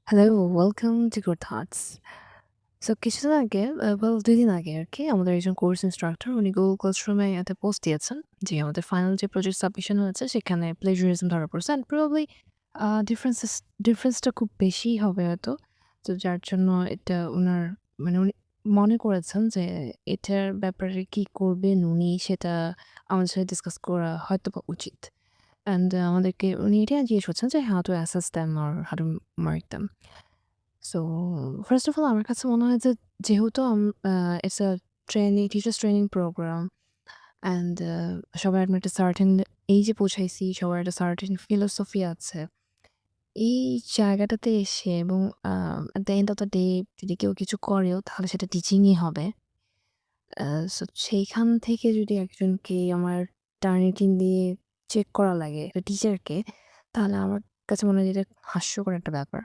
Hello, welcome to good thoughts. So কিছুদিন আগে well ২ দিন আগে আরকি আমাদের একজন কোর্স ইন্সট্রাক্টর উনি Google Classroom-এ একটা পোস্ট দিয়েছেন যে আমাদের ফাইনাল যে প্রজেক্ট সাবমিশন হয়েছে সেখানে প্লেজারিজম ধরা পড়ছে অ্যান্ড প্রবাবলি ডিফারেন্সটা খুব বেশিই হবে হয়তো। তো যার জন্য এটা উনার মানে উনি মনে করেছেন যে এটার ব্যাপারে কি করবেন উনি সেটা আমাদের সাথে ডিসকাস করা হয়তোবা উচিত। অ্যান্ড আমাদেরকে উনি এটাই জিজ্ঞেস করছেন যে how to assess them or how to mark them. So first of all আমার কাছে মনে হয় যে যেহেতু it's a teachers training program and সবার একটা সার্টেন এইজে পৌঁছাইছি, সবার একটা সার্টেন ফিলোসফি আছে। এই জায়গাটাতে এসে এবং at the end of the day যদি কেউ কিছু করেও তাহলে সেটা টিচিংই হবে। আ সো সেইখান থেকে যদি একজনকে আমার টার্নিটিং দিয়ে চেক করা লাগে একটা টিচারকে, তাহলে আমার কাছে মনে হয় যে এটা হাস্যকর একটা ব্যাপার।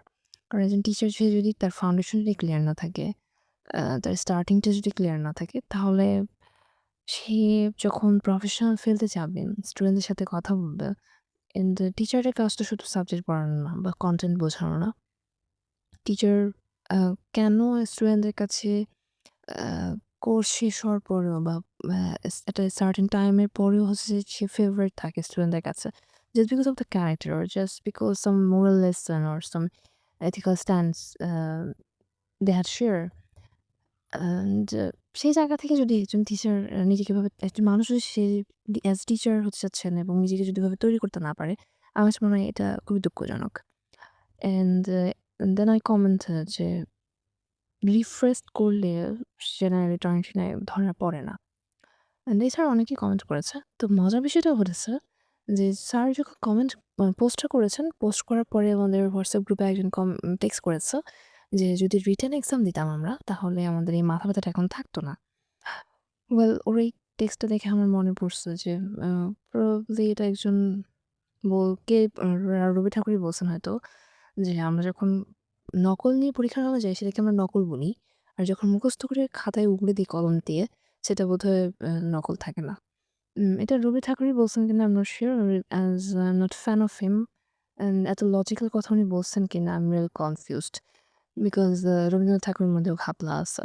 কারণ একজন টিচার সে যদি তার ফাউন্ডেশন যদি ক্লিয়ার না থাকে, তার স্টার্টিংটা যদি ক্লিয়ার না থাকে, তাহলে সে যখন প্রফেশনাল ফিল্ডে যাবে, স্টুডেন্টদের সাথে কথা বলবে, এন্ড টিচারের কাজ তো শুধু সাবজেক্ট পড়ানো না বা কনটেন্ট বোঝানো না। টিচার আ কেন স্টুডেন্টদের কাছে আ কোর্স শেষ হওয়ার পরেও বা একটা সার্টেন টাইমের পরেও হচ্ছে যে সে ফেভারিট থাকে স্টুডেন্টদের কাছে। Just because of the character or just because some moral lesson or some ethical stance they had share and সেই জায়গা থেকে যদি একজন টিচার নিজেকে এভাবে একজন মানুষ যদি সে অ্যাজ টিচার হতে চাচ্ছেন এবং নিজেকে যদি এভাবে তৈরি করতে না পারে, আমার কাছে মনে হয় এটা খুবই দুঃখজনক। অ্যান্ড দেন আই কমেন্ট যে রিফ্রেশ করলে জেনারেলি টার্নিটিনে ধরা পড়ে না। অ্যান্ড এছাড়া অনেকেই কমেন্ট করেছে। তো মজার বিষয়টা হতেছে যে স্যার যখন পোস্টটা করেছেন, পোস্ট করার পরে আমাদের হোয়াটসঅ্যাপ গ্রুপে একজন টেক্সট করেছে যে, "যদি রিটেন এক্সাম দিতাম আমরা তাহলে আমাদের এই মাথা ব্যাথাটা এখন থাকতো না।" ওয়েল ওর এই টেক্সটটা দেখে আমার মনে পড়ছে যে আ প্রবাবলি এটা একজন কে রবি ঠাকুরই বলছেন হয়তো যে, "আমরা যখন নকল নিয়ে পরীক্ষার হলে যাই সেটাকে আমরা নকল বলি। আর যখন মুখস্থ করে খাতায় উগরে দিই কলম দিয়ে সেটা বোধহয় নকল থাকে না।" এটা রবি ঠাকুরই বলছেন কিনা I'm not sure as I'm not fan of him and এত লজিক্যাল কথা উনি বলছেন কিনা I'm really confused because Rabindranath ঠাকুরের মধ্যেও ঘাপলা আছে।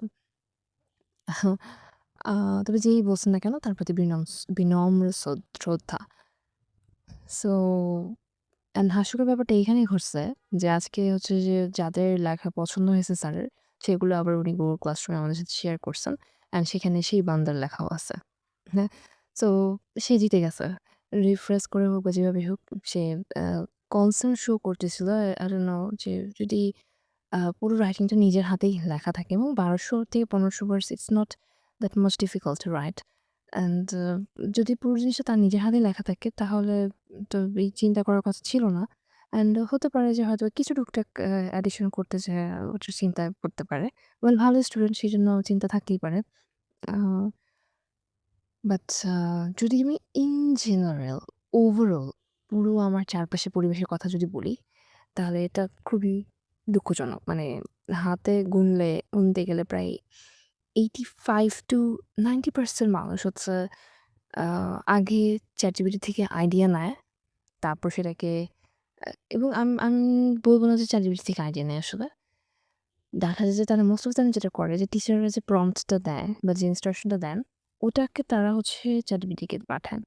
আ তবে যেই বলছেন না কেন তার প্রতি বিনম্র শ্রদ্ধা। সো অ্যান্ড হাস্যকর ব্যাপারটা এইখানেই ঘটছে যে আজকে হচ্ছে যে যাদের লেখা পছন্দ হয়েছে স্যারের সেগুলো আবার উনি Google Classroom-এ আমাদের সাথে শেয়ার করছেন অ্যান্ড সেখানে সেই বান্দার লেখাও আছে। হ্যাঁ? সো সে জিতে গেছে। রিফ্রেশ করে হোক বা যেভাবে হোক সে আ কনসার্ন শো করতেছিল। I don't know যে যদি পুরো রাইটিংটা নিজের হাতেই লেখা থাকে এবং ১২০০ থেকে ১৫০০ words it's not that much difficult to write. And যদি পুরো জিনিসটা তার নিজের হাতেই লেখা থাকে তাহলে তো এই চিন্তা করার কথা ছিল না। অ্যান্ড হতে পারে যে হয়তো কিছু টুকটাক অ্যাডিশন করতে যেয়ে ওটা চিন্তা করতে পারে। ওয়েল ভালো স্টুডেন্ট সেজন্য চিন্তা থাকতেই পারে। আ বাট যদি আমি ইন জেনারেল ওভারঅল পুরো আমার চারপাশের পরিবেশের কথা যদি বলি, তাহলে এটা খুবই দুঃখজনক। মানে হাতে গুনতে গেলে প্রায় 85 to 90% মানুষ হচ্ছে আ আগে ChatGPT থেকে আইডিয়া নেয়। তারপর সেটাকে এবং আমি বলব না যে ChatGPT থেকে আইডিয়া নেয় আসলে। দেখা যায় যে তারা মোস্ট অফ দ্য টাইম যেটা করে যে টিচাররা যে প্রম্পটটা দেয় বা যে ইনস্ট্রাকশনটা দেন, ওটাকে তারা হচ্ছে ChatGPT কে পাঠায়।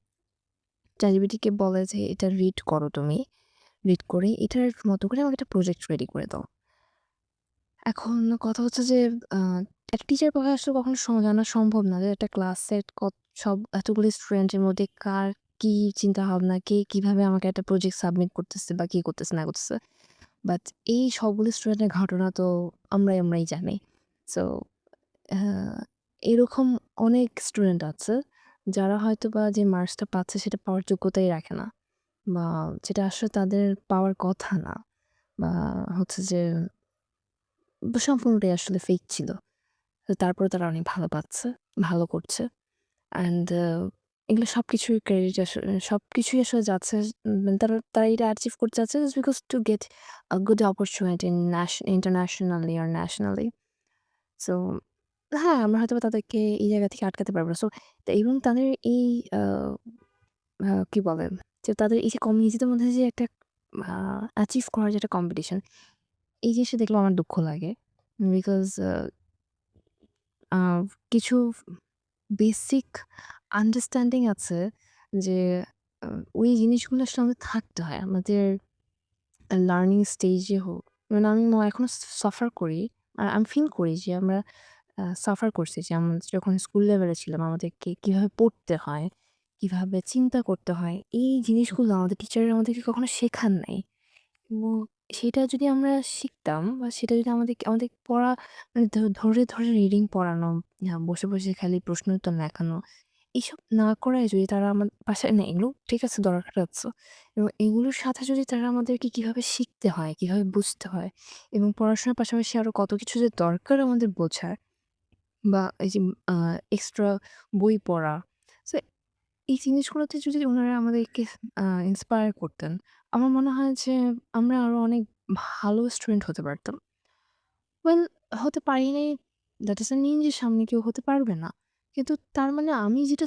ChatGPT কে বলে যে, "এটা রিড করো তুমি। রিড করে এটার মতো করে আমাকে একটা প্রজেক্ট রেডি করে দাও।" এখন কথা হচ্ছে যে আ একটা টিচারের পক্ষে আসলে কখনো জানা সম্ভব না যে একটা ক্লাসের সব এতগুলি স্টুডেন্টের মধ্যে কার কি চিন্তাভাবনা, কে কিভাবে আমাকে একটা প্রজেক্ট সাবমিট করতেছে বা কি করতেছে না করতেছে। বাট এই সবগুলো স্টুডেন্টের ঘটনা তো আমরাই জানি। সো আ এরকম অনেক স্টুডেন্ট আছে যারা হয়তোবা যে মার্কসটা পাচ্ছে সেটা পাওয়ার যোগ্যতাই রাখে না। বা যেটা আসলে তাদের পাওয়ার কথা না। বা হচ্ছে যে সম্পূর্ণটাই আসলে ফেক ছিল। তো তারপরেও তারা অনেক ভালো পাচ্ছে, ভালো করছে। অ্যান্ড এগুলো সবকিছুর ক্রেডিট সবকিছুই আসলে যাচ্ছে তারা তারা এটা অ্যাচিভ করতে চাচ্ছে just because to get a good opportunity internationally or nationally. So হ্যাঁ, আমরা হয়তোবা তাদেরকে এই জায়গা থেকে আটকাতে পারব না। সো এবং তাদের এই আ আ কি বলে? যে তাদের এই যে নিজেদের মধ্যে যে একটা আ অ্যাচিভ করার যে একটা কম্পিটিশন এই জিনিসটা দেখলেও আমার দুঃখ লাগে। বিকজ আ কিছু বেসিক আন্ডারস্ট্যান্ডিং আছে যে আ ওই জিনিসগুলো আসলে আমাদের থাকতে হয়। আমাদের লার্নিং স্টেজে হোক। মানে আমি এখনো সাফার করি। আর আমি ফিল করি যে আমরা সাফার করছি যে আমরা যখন স্কুল লেভেলে ছিলাম আমাদেরকে কিভাবে পড়তে হয়, কিভাবে চিন্তা করতে হয়। এই জিনিসগুলো আমাদের টিচাররা আমাদেরকে কখনো শেখান নাই। এবং সেটা যদি আমরা শিখতাম বা সেটা যদি আমাদের পড়া মানে ধরে রিডিং পড়ানো, বসে খালি প্রশ্ন উত্তর লেখানো, এসব না করায় যদি তারা বাসায় না এগুলো ঠিক আছে দরকার আছে। এবং এগুলোর সাথে যদি তারা আমাদেরকে কিভাবে শিখতে হয়, কিভাবে বুঝতে হয় এবং পড়াশোনার পাশাপাশি আরো কত কিছু যে দরকার আমাদের বোঝার বা এই যে আ এক্সট্রা বই পড়া। সো এই জিনিসগুলোতে যদি উনারা আমাদেরকে ইন্সপায়ার করতেন, আমার মনে হয় যে আমরা আরো অনেক ভালো স্টুডেন্ট হতে পারতাম। ওয়েল হতে পারি নাই, দ্যাট ডাজন্ট মিন যে সামনে কেউ হতে পারবে না। কিন্তু তার মানে আমি যেটা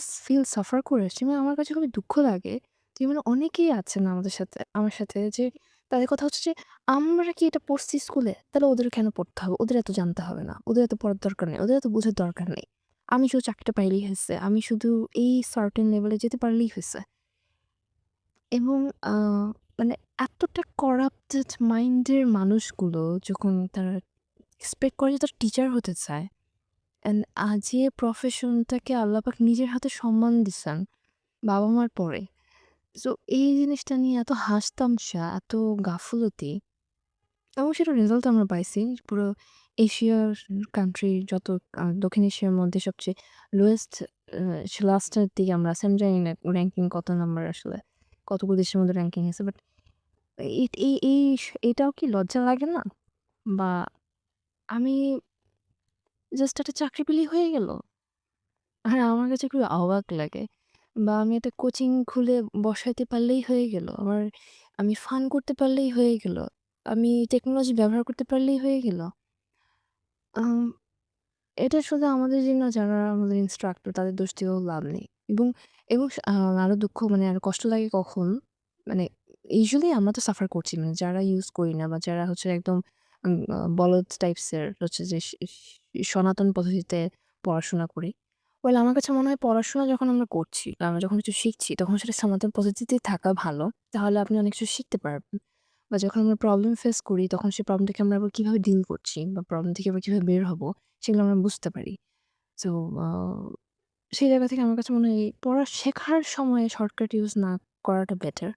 সাফার করে আসছি মানে আমার কাছে খুবই দুঃখ লাগে যে মানে অনেকেই আছেন আমার সাথে যে তাদের কথা হচ্ছে যে, "আমরা কি এটা পড়ছি স্কুলে? তাহলে ওদের কেন পড়তে হবে? ওদের এত জানতে হবে না। ওদের এত পড়ার দরকার নেই। ওদের এত বোঝার দরকার নেই। আমি শুধু চাকরিটা পাইলেই হইছে। আমি শুধু এই সার্টেন লেভেলে যেতে পারলেই হইছে।" এবং আ মানে এতটা করাপ্টেড মাইন্ডের মানুষগুলো যখন তারা এক্সপেক্ট করে যে তারা টিচার হতে চায় অ্যান্ড যে প্রফেশনটাকে আল্লাহ পাক নিজের হাতে সম্মান দিছেন বাবা-মার পরে। সো এই জিনিসটা নিয়ে এত হাসতামশা, এত গাফুলতি এবং সেটার রেজাল্ট আমরা পাইছি। পুরো এশিয়ার কান্ট্রি যত দক্ষিণ এশিয়ার মধ্যে সবচেয়ে লোয়েস্ট লাস্টের দিকে আমরা আছি। আমি জানি না র‍্যাংকিং কত নাম্বার আসলে। কতগুলো দেশের মধ্যে র‍্যাংকিং আছে। বাট এট এই এই এটাও কি লজ্জা লাগে না? বা আমি জাস্ট একটা চাকরি পেলেই হয়ে গেল? আর আমার কাছে খুবই অবাক লাগে। বা আমি একটা কোচিং খুলে বসাইতে পারলেই হয়ে গেল। আমি ফান করতে পারলেই হয়ে গেল। আমি টেকনোলজি ব্যবহার করতে পারলেই হয়ে গেল। আম এটা শুধু আমাদের জন্য যারা আমাদের ইন্সট্রাক্টর তাদের দোষ দিয়েও লাভ নেই। এবং এবং আরো দুঃখ মানে আরো কষ্ট লাগে কখন? মানে ইউজুয়ালি আমরা তো সাফার করছি। মানে যারা ইউজ করি না বা যারা হচ্ছে একদম বলদ টাইপস এর হচ্ছে যে সনাতন পদ্ধতিতে পড়াশোনা করি। ওয়েল আমার কাছে মনে হয় পড়াশোনা যখন আমরা করছি বা আমরা যখন কিছু শিখছি তখন সেটা সনাতন পদ্ধতিতেই থাকা ভালো। তাহলে আপনি অনেক কিছু শিখতে পারবেন। বা যখন আমরা প্রবলেম ফেস করি তখন সেই প্রবলেমটাকে আমরা আবার কিভাবে ডিল করছি বা প্রবলেম থেকে আবার কিভাবে বের হব সেগুলো আমরা বুঝতে পারি। সো আ সেই জায়গা থেকে আমার কাছে মনে হয় এই পড়া শেখার সময়ে শর্টকাট ইউজ না করাটা বেটার।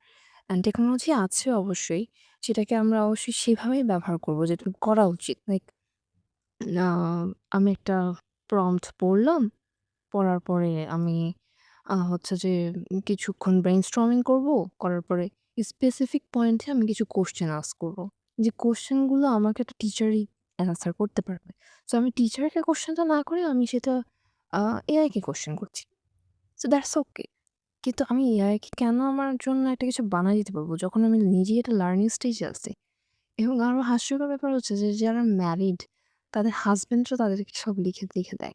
অ্যান্ড টেকনোলজি আছে অবশ্যই। সেটাকে আমরা অবশ্যই সেভাবেই ব্যবহার করব যেটুকু করা উচিত। লাইক আ আমি একটা প্রম্পট পড়লাম। পড়ার পরে আমি হচ্ছে যে কিছুক্ষণ ব্রেইনস্টর্মিং করব। করার পরে স্পেসিফিক পয়েন্টে আমি কিছু কোয়েশ্চেন আস্ক করব। যে কোয়েশ্চেন গুলো আমাকে একটা টিচারই অ্যান্সার করতে পারবে। সো আমি টিচারকে কোয়েশ্চেনটা না করে আমি সেটা আ এআই কে কোয়েশ্চেন করছি। So that's okay. কিন্তু আমি এআই কে কেন আমার জন্য একটা কিছু বানায় দিতে পারবো যখন আমি নিজেই একটা লার্নিং স্টেজে আছি। এবং আরো হাস্যকর ব্যাপার হচ্ছে যে যারা ম্যারিড তাদের হাসব্যান্ডরা তাদেরকে সব লিখে দেয়।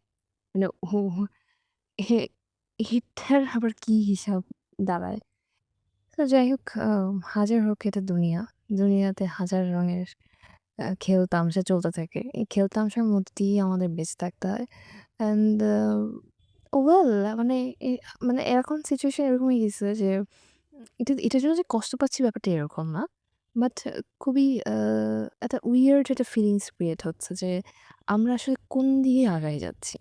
মানে হে এটার আবার কি হিসাব দাঁড়ায়? তো যাই হোক হাজার হোক এটা দুনিয়া। দুনিয়াতে হাজার রঙের খেল-তামসা চলতে থাকে। এই খেল-তামসার মধ্যে দিয়েই আমাদের বেঁচে থাকতে হয়। অ্যান্ড ওয়েল মানে এ মানে এখন সিচুয়েশন এরকম হয়ে গেছে যে এটার জন্য যে কষ্ট পাচ্ছি ব্যাপারটা এরকম না। বাট খুবই একটা উইয়ার্ড একটা ফিলিংস ক্রিয়েট হচ্ছে যে আমরা আসলে কোন দিকে আগায় যাচ্ছি।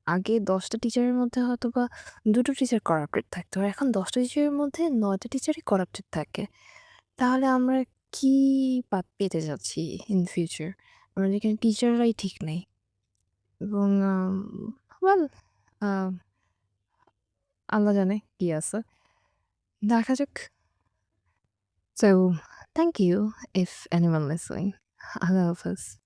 আগে ১০ টা টিচারের মধ্যে হয়তোবা ২ টো টিচার করাপ্টেড থাকতো। আর এখন ১০ টা টিচারের মধ্যে ৯ টা টিচারই করাপ্টেড থাকে। তাহলে আমরা কি পেতে যাচ্ছি ইন ফিউচার? আমাদের এখানে টিচাররাই ঠিক নেই। এবং ওয়েল আ আল্লাহ জানে কি আছে। দেখা যাক। So, thank you if anyone listening. আল্লাহ হাফেজ।